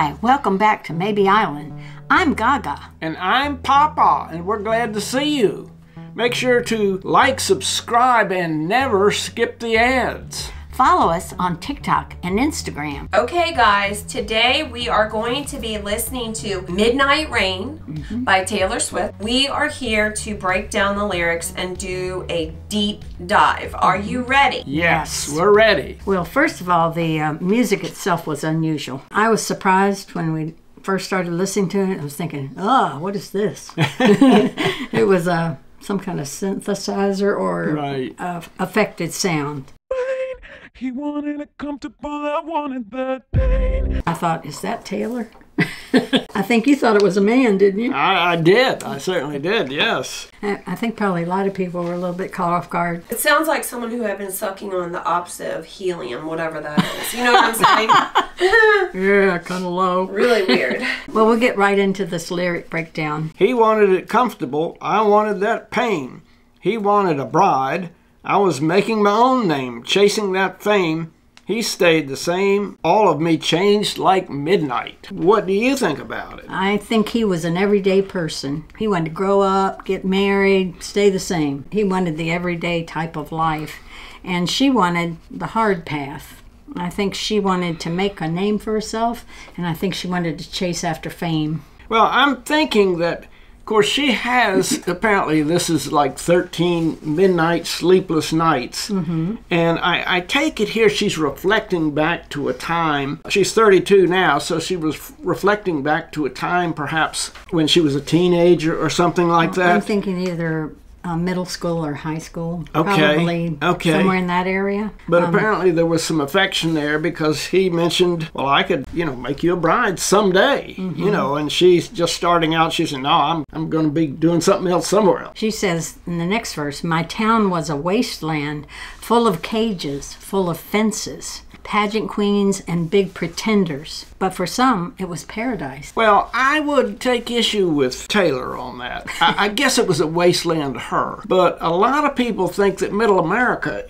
Hi, welcome back to Mabie Island. I'm Gaga. And I'm Papa, and we're glad to see you. Make sure to like, subscribe, and never skip the ads. Follow us on TikTok and Instagram. Okay guys, today we are going to be listening to Midnight Rain by Taylor Swift. We are here to break down the lyrics and do a deep dive. Are you ready? Yes, we're ready. Well, first of all, the music itself was unusual. I was surprised when we first started listening to it. I was thinking, oh, what is this? It was some kind of synthesizer or affected sound. He wanted it comfortable, I wanted that pain. I thought, is that Taylor? I think you thought it was a man, didn't you? I did. I certainly did, yes. I think probably a lot of people were a little bit caught off guard. It sounds like someone who had been sucking on the opposite of helium, whatever that is. You know what I'm saying? Yeah, kind of low. Really weird. Well, we'll get right into this lyric breakdown. He wanted it comfortable, I wanted that pain. He wanted a bride, I was making my own name, chasing that fame. He stayed the same, all of me changed like midnight. What do you think about it? I think he was an everyday person. He wanted to grow up, get married, stay the same. He wanted the everyday type of life. And she wanted the hard path. I think she wanted to make a name for herself, and I think she wanted to chase after fame. Well, I'm thinking that, of course, she has, apparently this is like 13 midnight sleepless nights. And I take it here she's reflecting back to a time. She's 32 now, so she was reflecting back to a time perhaps when she was a teenager or something like that. I'm thinking either middle school or high school. Okay. Probably somewhere in that area. But apparently there was some affection there because he mentioned, well, I could, make you a bride someday, and she's just starting out. She said, no, I'm going to be doing something else somewhere else. She says in the next verse, my town was a wasteland full of cages, full of fences, pageant queens and big pretenders. But for some, it was paradise. Well, I would take issue with Taylor on that. I guess it was a wasteland to her. But a lot of people think that middle America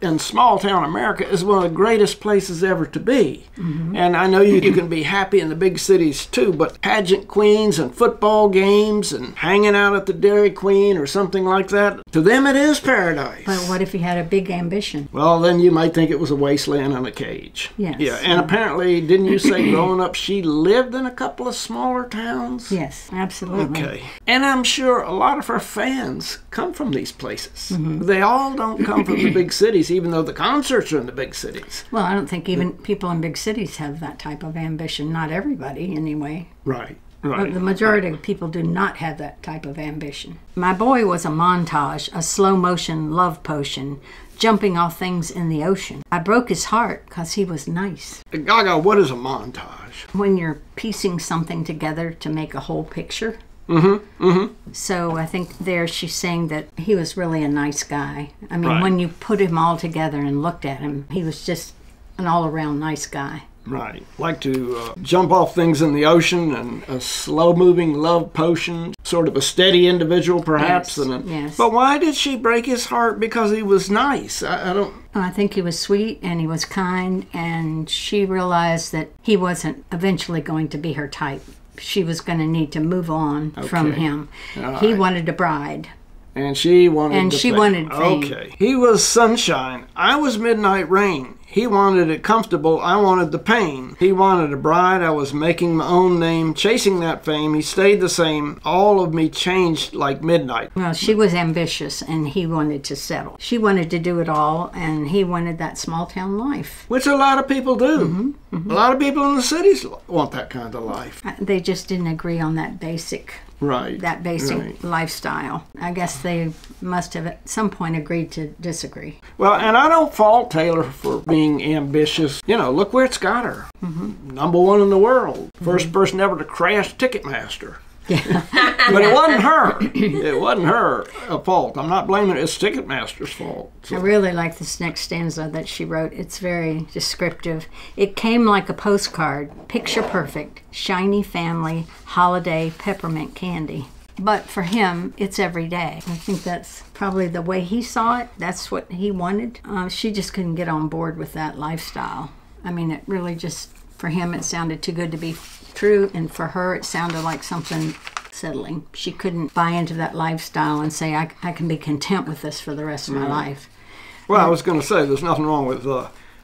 and small town America is one of the greatest places ever to be. And I know you can be happy in the big cities too, but pageant queens and football games and hanging out at the Dairy Queen or something like that, to them it is paradise. But what if he had a big ambition? Well, then you might think it was a wasteland in a cage. Yes. Yeah, and apparently, didn't you say growing up she lived in a couple of smaller towns? Yes, absolutely. Okay. And I'm sure a lot of her fans come from these places. They all don't come from the big cities, even though the concerts are in the big cities. Well, I don't think even people in big cities have that type of ambition. Not everybody, anyway. Right. But the majority of people do not have that type of ambition. My boy was a montage, a slow-motion love potion, jumping off things in the ocean. I broke his heart because he was nice. Gaga, what is a montage? When you're piecing something together to make a whole picture. So I think there she's saying that he was really a nice guy. I mean, when you put him all together and looked at him, he was just an all-around nice guy. Right. Like to jump off things in the ocean and a slow-moving love potion, sort of a steady individual perhaps. Yes. But why did she break his heart? Because he was nice. I don't... I think he was sweet and he was kind, and she realized that he wasn't eventually going to be her type. She was going to need to move on from him. He wanted a bride. And she wanted fame. Okay. He was sunshine. I was midnight rain. He wanted it comfortable. I wanted the pain. He wanted a bride. I was making my own name, chasing that fame. He stayed the same. All of me changed like midnight. Well, she was ambitious and he wanted to settle. She wanted to do it all, and he wanted that small town life. Which a lot of people do. A lot of people in the cities want that kind of life. They just didn't agree on that basic lifestyle. I guess they must have at some point agreed to disagree. Well, and I don't fault Taylor for being ambitious. Look where it's got her. #1 in the world. First person ever to crash Ticketmaster. But it wasn't her. It wasn't her fault. I'm not blaming it. It's Ticketmaster's fault. So. I really like this next stanza that she wrote. It's very descriptive. It came like a postcard, picture perfect, shiny family, holiday, peppermint candy. But for him, it's every day. I think that's probably the way he saw it. That's what he wanted. She just couldn't get on board with that lifestyle. I mean, it really just For him, it sounded too good to be true, and for her, it sounded like something settling. She couldn't buy into that lifestyle and say, I can be content with this for the rest of my life. Well, I was going to say, there's nothing wrong with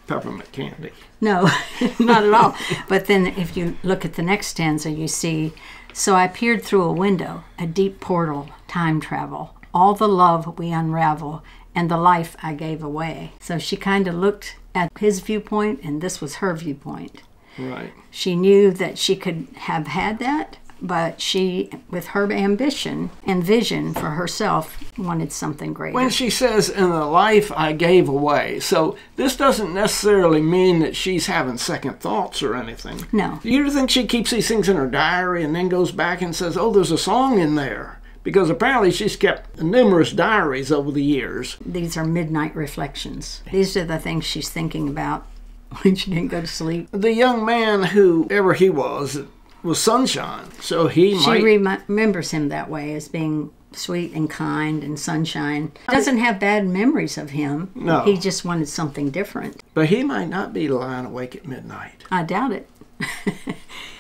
peppermint candy. No, not at all. But then if you look at the next stanza, you see, so I peered through a window, a deep portal, time travel, all the love we unravel, and the life I gave away. So she kind of looked at his viewpoint, and this was her viewpoint. Right. She knew that she could have had that, but she, with her ambition and vision for herself, wanted something greater. When she says, in the life I gave away, so this doesn't necessarily mean that she's having second thoughts or anything. No. You think she keeps these things in her diary and then goes back and says, oh, there's a song in there? Because apparently she's kept numerous diaries over the years. These are midnight reflections. These are the things she's thinking about when she didn't go to sleep. The young man, whoever he was Sunshine, so he she remembers him that way, as being sweet and kind and sunshine. Doesn't have bad memories of him. No. He just wanted something different. But he might not be lying awake at midnight. I doubt it.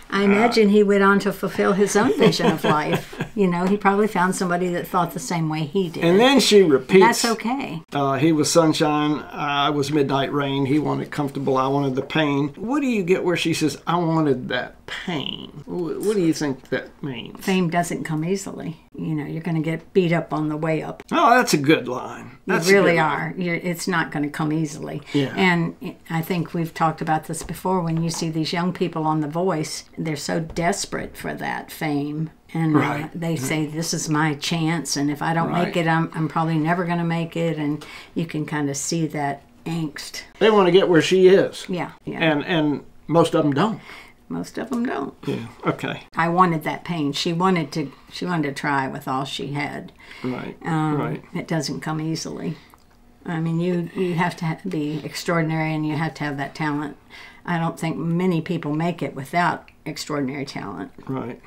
I imagine he went on to fulfill his own vision of life. You know, he probably found somebody that thought the same way he did. And then she repeats. And that's okay. He was sunshine, I was midnight rain, he wanted comfortable, I wanted the pain. What do you get where she says, I wanted that pain? What do you think that means? Fame doesn't come easily. You know, you're going to get beat up on the way up. Oh, that's a good line. That's you really are. It's not going to come easily. Yeah. And I think we've talked about this before. When you see these young people on The Voice, they're so desperate for that fame. And they say, this is my chance, and if I don't make it, I'm probably never going to make it. And you can kind of see that angst. They want to get where she is. Yeah. And most of them don't. Most of them don't. Yeah, okay. I wanted that pain. She wanted to try with all she had. Right, right. It doesn't come easily. I mean, you have to be extraordinary, and you have to have that talent. I don't think many people make it without extraordinary talent. Right.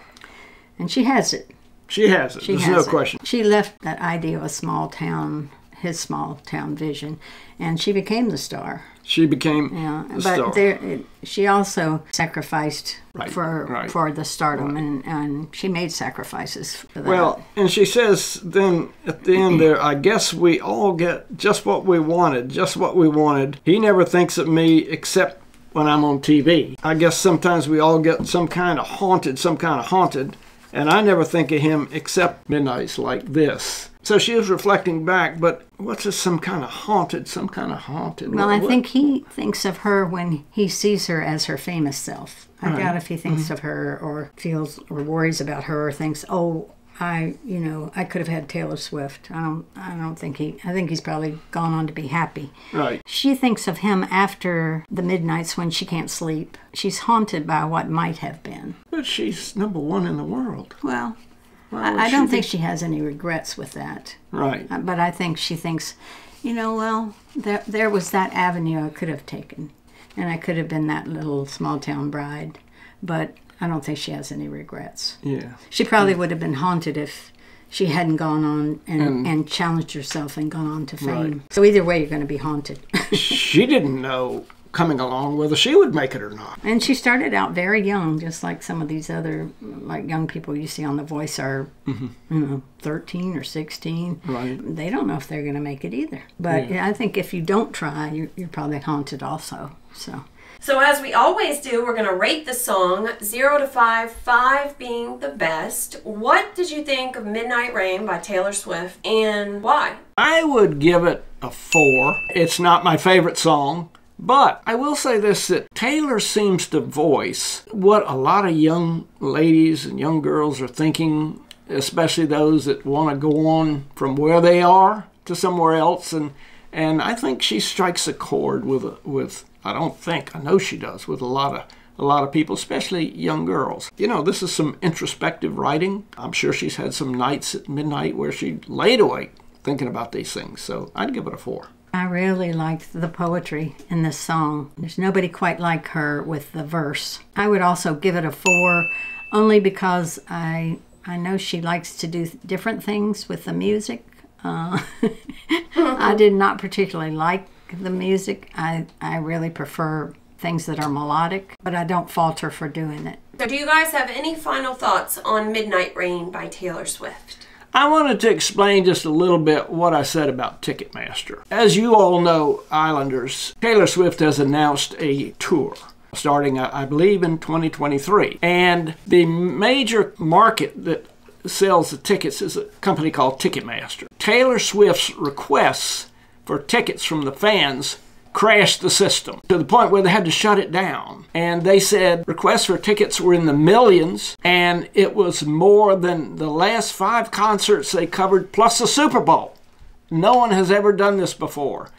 And she has it. She has it. There's no question. She left that idea of a small town, his small town vision, and she became the star. She became the star. But she also sacrificed for the stardom, and she made sacrifices for that. Well, and she says then at the end there, I guess we all get just what we wanted, just what we wanted. He never thinks of me except when I'm on TV. I guess sometimes we all get some kind of haunted, and I never think of him except midnights like this. So she is reflecting back, but what's this some kind of haunted? Well, I think he thinks of her when he sees her as her famous self. I doubt if he thinks of her or feels or worries about her or thinks, oh, I could have had Taylor Swift. I think he's probably gone on to be happy. Right. She thinks of him after the midnights when she can't sleep. She's haunted by what might have been. But she's number one in the world. Well, I don't think she has any regrets with that. Right. But I think she thinks, there was that avenue I could have taken. And I could have been that little small town bride. But I don't think she has any regrets. Yeah. She probably would have been haunted if she hadn't gone on and challenged herself and gone on to fame. Right. So either way, you're going to be haunted. She didn't know coming along whether she would make it or not. And she started out very young, just like some of these other young people you see on The Voice are, 13 or 16. Right. They don't know if they're going to make it either. But I think if you don't try, you're probably haunted also. So as we always do, we're going to rate the song 0 to 5, 5 being the best. What did you think of Midnight Rain by Taylor Swift, and why? I would give it a 4. It's not my favorite song, but I will say this, that Taylor seems to voice what a lot of young ladies and young girls are thinking, especially those that want to go on from where they are to somewhere else. And I think she strikes a chord with I know she does, with a lot of people, especially young girls. This is some introspective writing. I'm sure she's had some nights at midnight where she laid awake thinking about these things. So I'd give it a 4. I really liked the poetry in this song. There's nobody quite like her with the verse. I would also give it a 4, only because I know she likes to do different things with the music. I did not particularly like the music. I really prefer things that are melodic, but I don't fault her for doing it. So do you guys have any final thoughts on Midnight Rain by Taylor Swift? I wanted to explain just a little bit what I said about Ticketmaster. As you all know, Islanders, Taylor Swift has announced a tour starting, I believe, in 2023. And the major market that sells the tickets is a company called Ticketmaster. Taylor Swift's requests for tickets from the fans crashed the system to the point where they had to shut it down. And they said requests for tickets were in the millions, and it was more than the last 5 concerts they covered plus the Super Bowl. No one has ever done this before.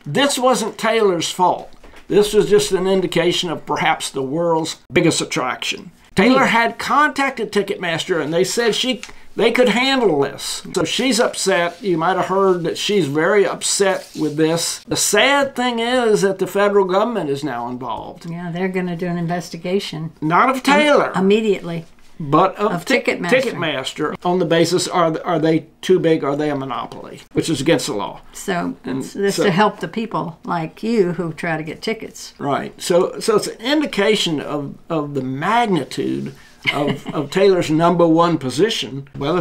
This wasn't Taylor's fault. This was just an indication of perhaps the world's biggest attraction. Taylor had contacted Ticketmaster, and they said they could handle this. So she's upset. You might have heard that she's very upset with this. The sad thing is that the federal government is now involved. Yeah, they're going to do an investigation. Not of Taylor. Immediately. But of Ticketmaster. Ticketmaster, on the basis, are they too big, are they a monopoly, which is against the law. So this to help the people like you who try to get tickets. Right. So it's an indication of the magnitude of Taylor's #1 position. Whether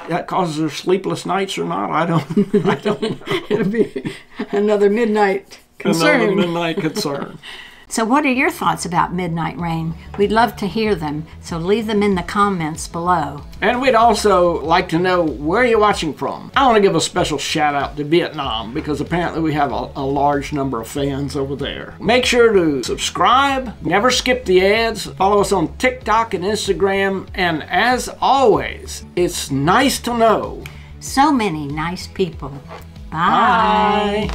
that causes her sleepless nights or not, I don't know. It'll be another midnight concern. Another midnight concern. So what are your thoughts about Midnight Rain? We'd love to hear them, so leave them in the comments below. And we'd also like to know where you're watching from. I want to give a special shout out to Vietnam because apparently we have a large number of fans over there. Make sure to subscribe, never skip the ads, follow us on TikTok and Instagram, and as always, it's nice to know so many nice people. Bye.